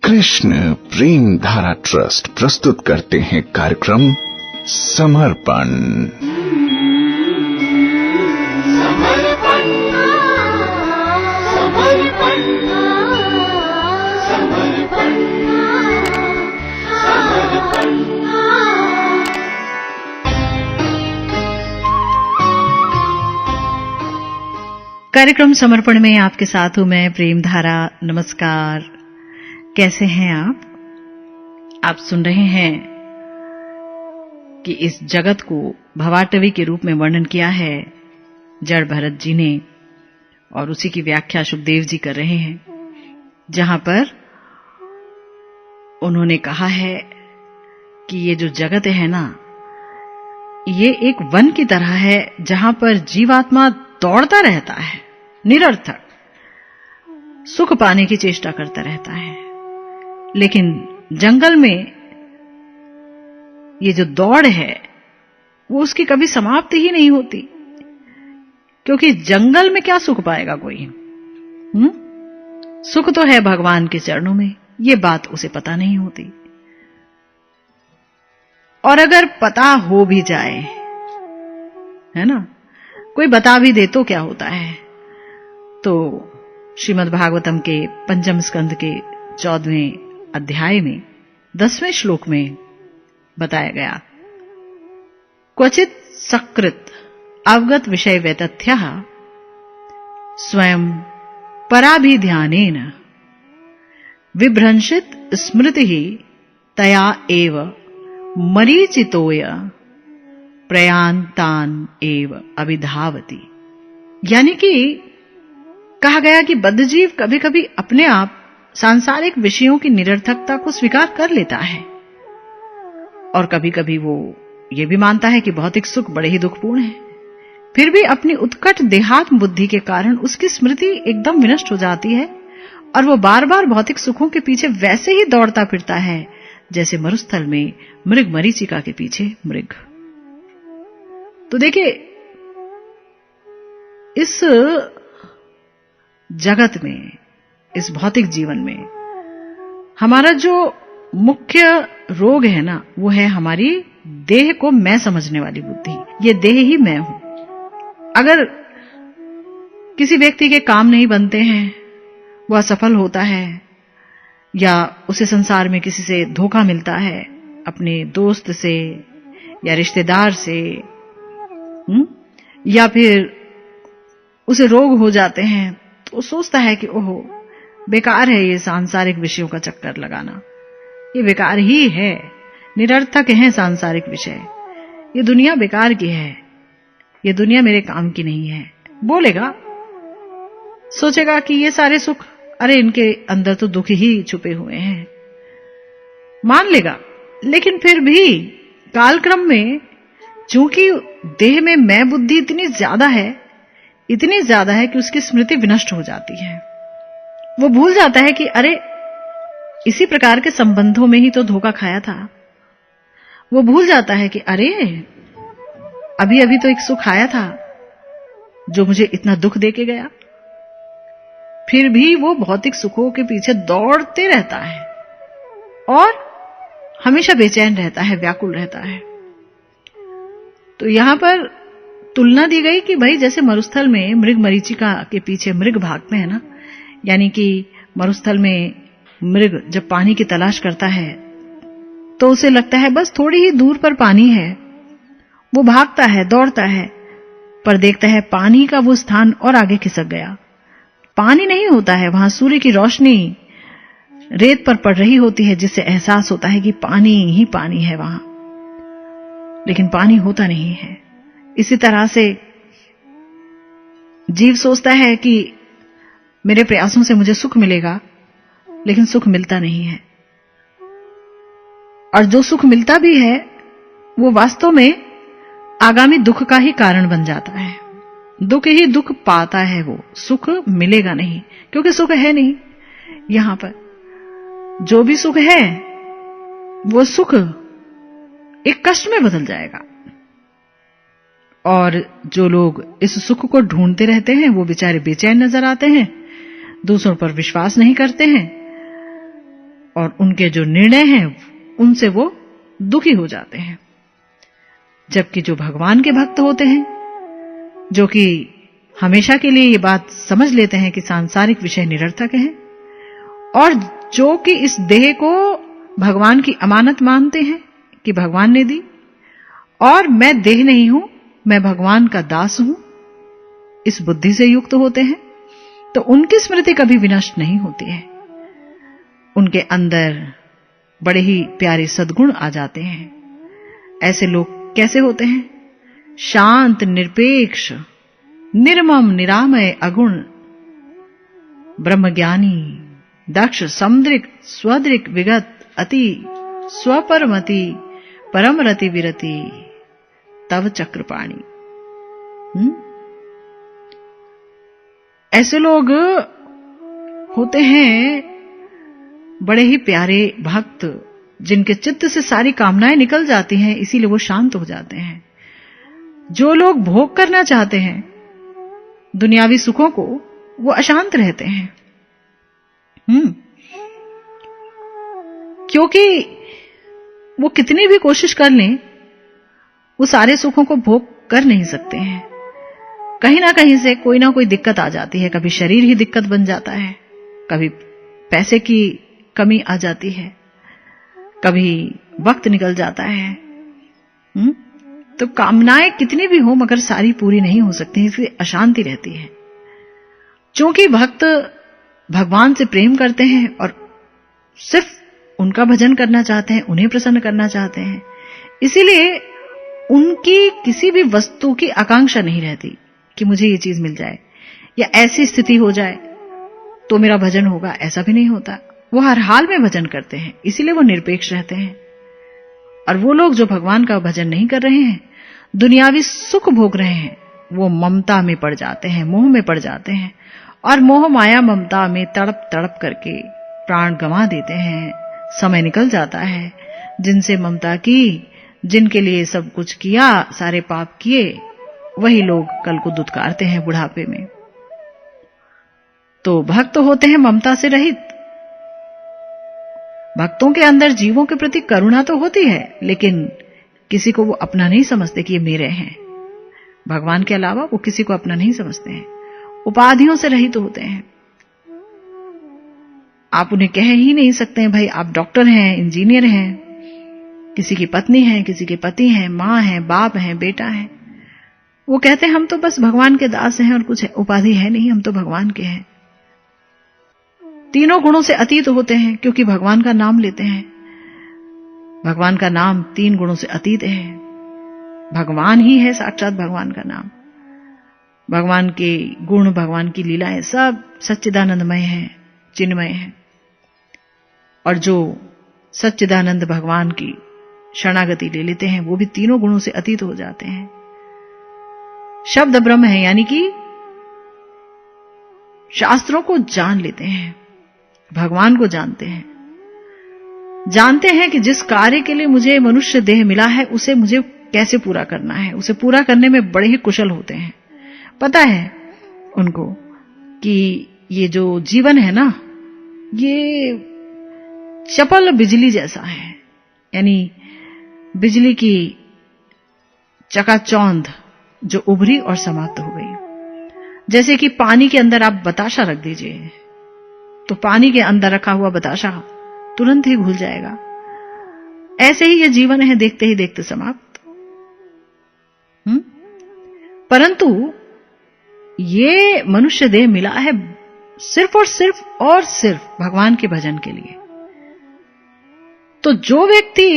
कृष्ण प्रेम धारा ट्रस्ट प्रस्तुत करते हैं कार्यक्रम समर्पण। कार्यक्रम समर्पण में आपके साथ हूं मैं प्रेम धारा। नमस्कार, कैसे हैं आप? आप सुन रहे हैं कि इस जगत को भवाटवी के रूप में वर्णन किया है जड़ भरत जी ने, और उसी की व्याख्या सुखदेव जी कर रहे हैं, जहां पर उन्होंने कहा है कि ये जो जगत है ना, ये एक वन की तरह है जहां पर जीवात्मा दौड़ता रहता है, निरर्थक सुख पाने की चेष्टा करता रहता है। लेकिन जंगल में ये जो दौड़ है वो उसकी कभी समाप्ति ही नहीं होती, क्योंकि जंगल में क्या सुख पाएगा कोई? सुख तो है भगवान के चरणों में, ये बात उसे पता नहीं होती। और अगर पता हो भी जाए, है ना, कोई बता भी दे तो क्या होता है? तो श्रीमद् भागवतम के पंचम स्कंद के 14वें अध्याय में 10वें श्लोक में बताया गया, क्वचित सकृत अवगत विषय वैतथ्यः स्वयं पराभिध्यानेन विभ्रंशित स्मृतिः तया एव मरीचितोय प्रयान्तान एव अभिधावति। यानी कि कहा गया कि बद्धजीव कभी कभी अपने आप सांसारिक विषयों की निरर्थकता को स्वीकार कर लेता है, और कभी कभी वो ये भी मानता है कि भौतिक सुख बड़े ही दुखपूर्ण है। फिर भी अपनी उत्कट देहात्म बुद्धि के कारण उसकी स्मृति एकदम विनष्ट हो जाती है, और वो बार बार भौतिक सुखों के पीछे वैसे ही दौड़ता फिरता है जैसे मरुस्थल में मृग मरीचिका के पीछे मृग। तो देखिए, इस जगत में, इस भौतिक जीवन में हमारा जो मुख्य रोग है ना, वो है हमारी देह को मैं समझने वाली बुद्धि। ये देह ही मैं हूं। अगर किसी व्यक्ति के काम नहीं बनते हैं, वह असफल होता है, या उसे संसार में किसी से धोखा मिलता है, अपने दोस्त से या रिश्तेदार से, या फिर उसे रोग हो जाते हैं, तो सोचता है कि ओहो, बेकार है ये सांसारिक विषयों का चक्कर लगाना, ये बेकार ही है, निरर्थक है सांसारिक विषय, ये दुनिया बेकार की है, ये दुनिया मेरे काम की नहीं है बोलेगा। सोचेगा कि ये सारे सुख, अरे इनके अंदर तो दुख ही छुपे हुए हैं, मान लेगा। लेकिन फिर भी कालक्रम में चूंकि देह में मैं बुद्धि इतनी ज्यादा है कि उसकी स्मृति विनष्ट हो जाती है। वो भूल जाता है कि अरे इसी प्रकार के संबंधों में ही तो धोखा खाया था। वो भूल जाता है कि अरे अभी अभी तो एक सुख आया था जो मुझे इतना दुख देके गया। फिर भी वो भौतिक सुखों के पीछे दौड़ते रहता है और हमेशा बेचैन रहता है, व्याकुल रहता है। तो यहां पर तुलना दी गई कि भाई जैसे मरुस्थल में मृग मरीचिका के पीछे मृग भागते हैं ना, यानी कि मरुस्थल में मृग जब पानी की तलाश करता है तो उसे लगता है बस थोड़ी ही दूर पर पानी है, वो भागता है, दौड़ता है, पर देखता है पानी का वो स्थान और आगे खिसक गया, पानी नहीं होता है वहां। सूर्य की रोशनी रेत पर पड़ रही होती है, जिससे एहसास होता है कि पानी ही पानी है वहां, लेकिन पानी होता नहीं है। इसी तरह से जीव सोचता है कि मेरे प्रयासों से मुझे सुख मिलेगा, लेकिन सुख मिलता नहीं है। और जो सुख मिलता भी है वो वास्तव में आगामी दुख का ही कारण बन जाता है। दुख ही दुख पाता है, वो सुख मिलेगा नहीं, क्योंकि सुख है नहीं। यहां पर जो भी सुख है वो सुख एक कष्ट में बदल जाएगा। और जो लोग इस सुख को ढूंढते रहते हैं वो बेचारे बेचैन नजर आते हैं, दूसरों पर विश्वास नहीं करते हैं और उनके जो निर्णय हैं उनसे वो दुखी हो जाते हैं। जबकि जो भगवान के भक्त होते हैं, जो कि हमेशा के लिए ये बात समझ लेते हैं कि सांसारिक विषय निरर्थक हैं और जो कि इस देह को भगवान की अमानत मानते हैं कि भगवान ने दी और मैं देह नहीं हूं, मैं भगवान का दास हूं, इस बुद्धि से युक्त होते हैं, तो उनकी स्मृति कभी विनष्ट नहीं होती है। उनके अंदर बड़े ही प्यारे सद्गुण आ जाते हैं। ऐसे लोग कैसे होते हैं? शांत, निरपेक्ष, निर्मम, निरामय, अगुण, ब्रह्मज्ञानी, दक्ष, समदृक, स्वदृक, विगत, अति, स्वपरमति, परमरति विरति, तव चक्रपाणी। ऐसे लोग होते हैं बड़े ही प्यारे भक्त, जिनके चित्त से सारी कामनाएं निकल जाती हैं, इसीलिए वो शांत हो जाते हैं। जो लोग भोग करना चाहते हैं दुनियावी सुखों को, वो अशांत रहते हैं। क्योंकि वो कितनी भी कोशिश कर लें, वो सारे सुखों को भोग कर नहीं सकते हैं। कहीं ना कहीं से कोई ना कोई दिक्कत आ जाती है। कभी शरीर ही दिक्कत बन जाता है, कभी पैसे की कमी आ जाती है, कभी वक्त निकल जाता है। तो कामनाएं कितनी भी हो मगर सारी पूरी नहीं हो सकती, इसलिए अशांति रहती है। क्योंकि भक्त भगवान से प्रेम करते हैं और सिर्फ उनका भजन करना चाहते हैं, उन्हें प्रसन्न करना चाहते हैं, इसीलिए उनकी किसी भी वस्तु की आकांक्षा नहीं रहती कि मुझे ये चीज मिल जाए या ऐसी स्थिति हो जाए तो मेरा भजन होगा, ऐसा भी नहीं होता। वो हर हाल में भजन करते हैं, इसीलिए वो निरपेक्ष रहते हैं। और वो लोग जो भगवान का भजन नहीं कर रहे हैं, दुनियावी सुख भोग रहे हैं, वो ममता में पड़ जाते हैं, मोह में पड़ जाते हैं और मोह माया ममता में तड़प तड़प करके प्राण गंवा देते हैं। समय निकल जाता है। जिनसे ममता की, जिनके लिए सब कुछ किया, सारे पाप किए, वही लोग कल को दुत्कारते हैं बुढ़ापे में। तो भक्त होते हैं ममता से रहित। भक्तों के अंदर जीवों के प्रति करुणा तो होती है, लेकिन किसी को वो अपना नहीं समझते कि ये मेरे हैं। भगवान के अलावा वो किसी को अपना नहीं समझते हैं। उपाधियों से रहित होते हैं। आप उन्हें कह ही नहीं सकते हैं भाई आप डॉक्टर हैं, इंजीनियर हैं, किसी की पत्नी हैं, किसी के पति हैं, मां हैं, बाप हैं, बेटा हैं। वो कहते हैं हम तो बस भगवान के दास हैं और कुछ उपाधि है नहीं, हम तो भगवान के हैं। तीनों गुणों से अतीत होते हैं क्योंकि भगवान का नाम लेते हैं। भगवान का नाम 3 गुणों से अतीत है। भगवान ही है साक्षात भगवान का नाम। भगवान के गुण, भगवान की लीलाएं सब सच्चिदानंदमय हैं, चिन्मय हैं। और जो सच्चिदानंद भगवान की शरणागति ले लेते हैं, वो भी तीनों गुणों से अतीत हो जाते हैं। शब्द ब्रह्म है, यानी कि शास्त्रों को जान लेते हैं, भगवान को जानते हैं। जानते हैं कि जिस कार्य के लिए मुझे मनुष्य देह मिला है, उसे मुझे कैसे पूरा करना है। उसे पूरा करने में बड़े ही कुशल होते हैं। पता है उनको कि ये जो जीवन है ना, ये चपल बिजली जैसा है। यानी बिजली की चकाचौंध जो उभरी और समाप्त हो गई। जैसे कि पानी के अंदर आप बताशा रख दीजिए तो पानी के अंदर रखा हुआ बताशा तुरंत ही घुल जाएगा। ऐसे ही ये जीवन है, देखते ही देखते समाप्त। परंतु ये मनुष्य देह मिला है सिर्फ और सिर्फ भगवान के भजन के लिए। तो जो व्यक्ति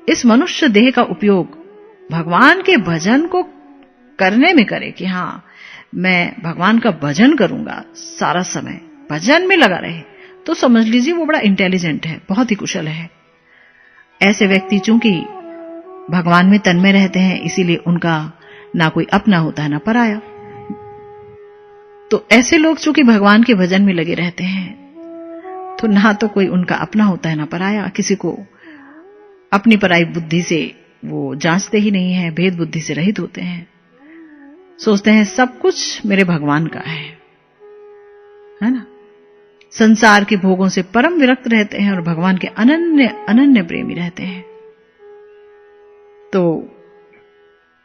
इस मनुष्य देह का उपयोग भगवान के भजन को करने में करे कि हां मैं भगवान का भजन करूंगा, सारा समय भजन में लगा रहे, तो समझ लीजिए वो बड़ा इंटेलिजेंट है, बहुत ही कुशल है। ऐसे व्यक्ति चूंकि भगवान में तन्मय रहते हैं, इसीलिए उनका ना कोई अपना होता है ना पराया। तो ऐसे लोग चूंकि भगवान के भजन में लगे रहते हैं, तो ना तो कोई उनका अपना होता है ना पराया। किसी को अपनी पराई बुद्धि से वो जांचते ही नहीं है, भेद बुद्धि से रहित होते हैं। सोचते हैं सब कुछ मेरे भगवान का है ना, संसार के भोगों से परम विरक्त रहते हैं और भगवान के अनन्य अनन्य प्रेमी रहते हैं। तो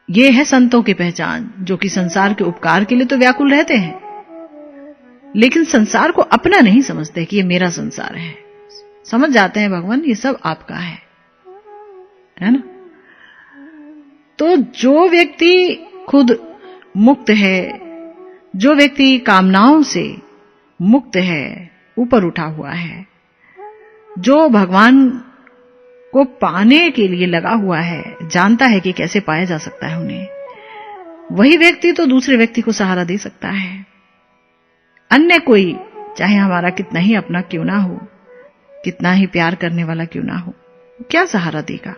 ये है संतों की पहचान, जो कि संसार के उपकार के लिए तो व्याकुल रहते हैं, लेकिन संसार को अपना नहीं समझते कि ये मेरा संसार है। समझ जाते हैं भगवान ये सब आपका है ना। तो जो व्यक्ति खुद मुक्त है, जो व्यक्ति कामनाओं से मुक्त है, ऊपर उठा हुआ है, जो भगवान को पाने के लिए लगा हुआ है, जानता है कि कैसे पाया जा सकता है उन्हें, वही व्यक्ति तो दूसरे व्यक्ति को सहारा दे सकता है। अन्य कोई, चाहे हमारा कितना ही अपना क्यों ना हो, कितना ही प्यार करने वाला क्यों ना हो, क्या सहारा देगा,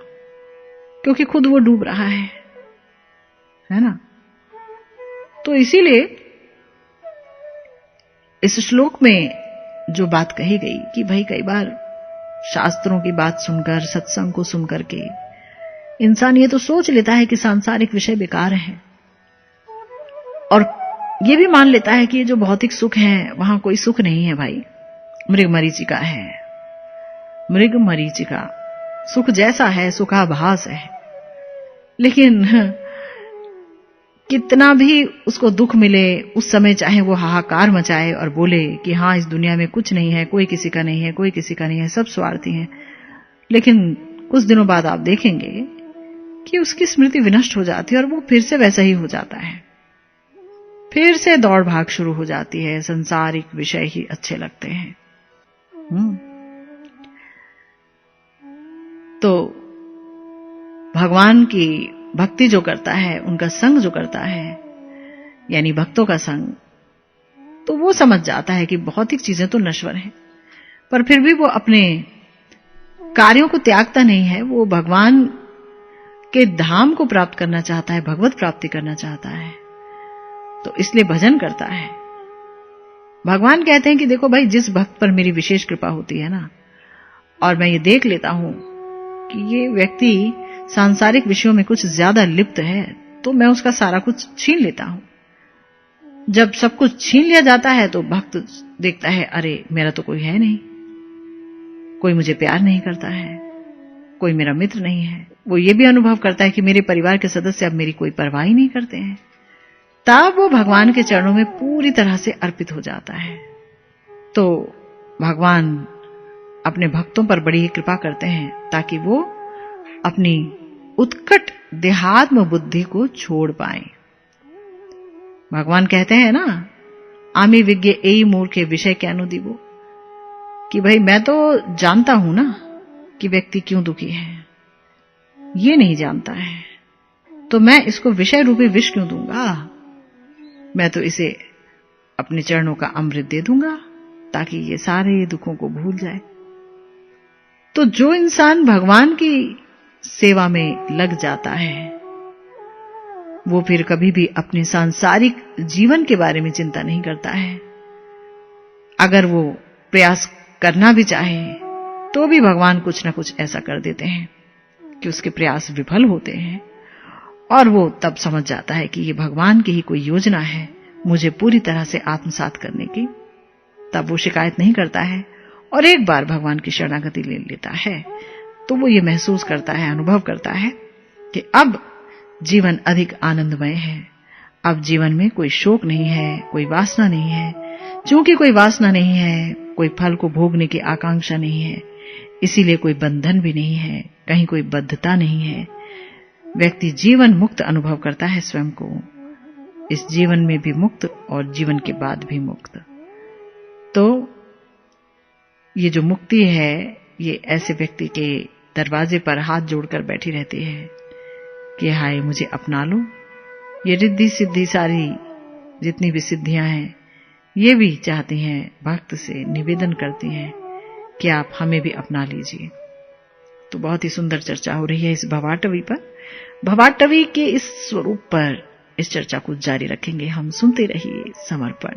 क्योंकि खुद वो डूब रहा है ना। तो इसीलिए इस श्लोक में जो बात कही गई कि भाई कई बार शास्त्रों की बात सुनकर, सत्संग को सुनकर के इंसान ये तो सोच लेता है कि सांसारिक विषय बेकार हैं, और ये भी मान लेता है कि ये जो भौतिक सुख है वहां कोई सुख नहीं है भाई, मृग मरीचिका है। मृग मरीचिका सुख जैसा है, सुखाभास है, लेकिन कितना भी उसको दुख मिले उस समय, चाहे वो हाहाकार मचाए और बोले कि हाँ इस दुनिया में कुछ नहीं है, कोई किसी का नहीं है, कोई किसी का नहीं है, सब स्वार्थी हैं, लेकिन कुछ दिनों बाद आप देखेंगे कि उसकी स्मृति विनष्ट हो जाती है और वो फिर से वैसा ही हो जाता है। फिर से दौड़ भाग शुरू हो जाती है, संसारिक विषय ही अच्छे लगते हैं। तो भगवान की भक्ति जो करता है, उनका संग जो करता है, यानी भक्तों का संग, तो वो समझ जाता है कि भौतिक चीजें तो नश्वर हैं, पर फिर भी वो अपने कार्यों को त्यागता नहीं है। वो भगवान के धाम को प्राप्त करना चाहता है, भगवत प्राप्ति करना चाहता है, तो इसलिए भजन करता है। भगवान कहते हैं कि देखो भाई, जिस भक्त पर मेरी विशेष कृपा होती है ना, और मैं ये देख लेता हूं कि ये व्यक्ति सांसारिक विषयों में कुछ ज्यादा लिप्त है, तो मैं उसका सारा कुछ छीन लेता हूं। जब सब कुछ छीन लिया जाता है तो भक्त देखता है, अरे मेरा तो कोई है नहीं, कोई मुझे प्यार नहीं करता है, कोई मेरा मित्र नहीं है। वो ये भी अनुभव करता है कि मेरे परिवार के सदस्य अब मेरी कोई परवाह ही नहीं करते हैं। तब वो भगवान के चरणों में पूरी तरह से अर्पित हो जाता है। तो भगवान अपने भक्तों पर बड़ी कृपा करते हैं ताकि वो अपनी उत्कट देहात्म बुद्धि को छोड़ पाए। भगवान कहते हैं ना, आमी विज्ञ एई मूर्खे विषय ज्ञानु दिवो, कि भाई मैं तो जानता हूं ना कि व्यक्ति क्यों दुखी है, ये नहीं जानता है, तो मैं इसको विषय रूपी विष क्यों दूंगा। मैं तो इसे अपने चरणों का अमृत दे दूंगा ताकि ये सारे दुखों को भूल जाए। तो जो इंसान भगवान की सेवा में लग जाता है, वो फिर कभी भी अपने सांसारिक जीवन के बारे में चिंता नहीं करता है। अगर वो प्रयास करना भी चाहे तो भी भगवान कुछ ना कुछ ऐसा कर देते हैं कि उसके प्रयास विफल होते हैं, और वो तब समझ जाता है कि ये भगवान की ही कोई योजना है मुझे पूरी तरह से आत्मसात करने की। तब वो शिकायत नहीं करता है, और एक बार भगवान की शरणागति ले लेता है तो वो ये महसूस करता है, अनुभव करता है कि अब जीवन अधिक आनंदमय है। अब जीवन में कोई शोक नहीं है, कोई वासना नहीं है। चूंकि कोई वासना नहीं है, कोई फल को भोगने की आकांक्षा नहीं है, इसीलिए कोई बंधन भी नहीं है, कहीं कोई बद्धता नहीं है। व्यक्ति जीवन मुक्त अनुभव करता है स्वयं को, इस जीवन में भी मुक्त और जीवन के बाद भी मुक्त। तो ये जो मुक्ति है, ये ऐसे व्यक्ति के दरवाजे पर हाथ जोड़कर बैठी रहती है कि हाय मुझे अपना लो। ये रिद्धि सिद्धि सारी जितनी भी सिद्धियां हैं, ये भी चाहती हैं, भक्त से निवेदन करती हैं कि आप हमें भी अपना लीजिए। तो बहुत ही सुंदर चर्चा हो रही है इस भवाटवी पर। भवाटवी के इस स्वरूप पर इस चर्चा को जारी रखेंगे हम। सुनते रहिए समर्पण।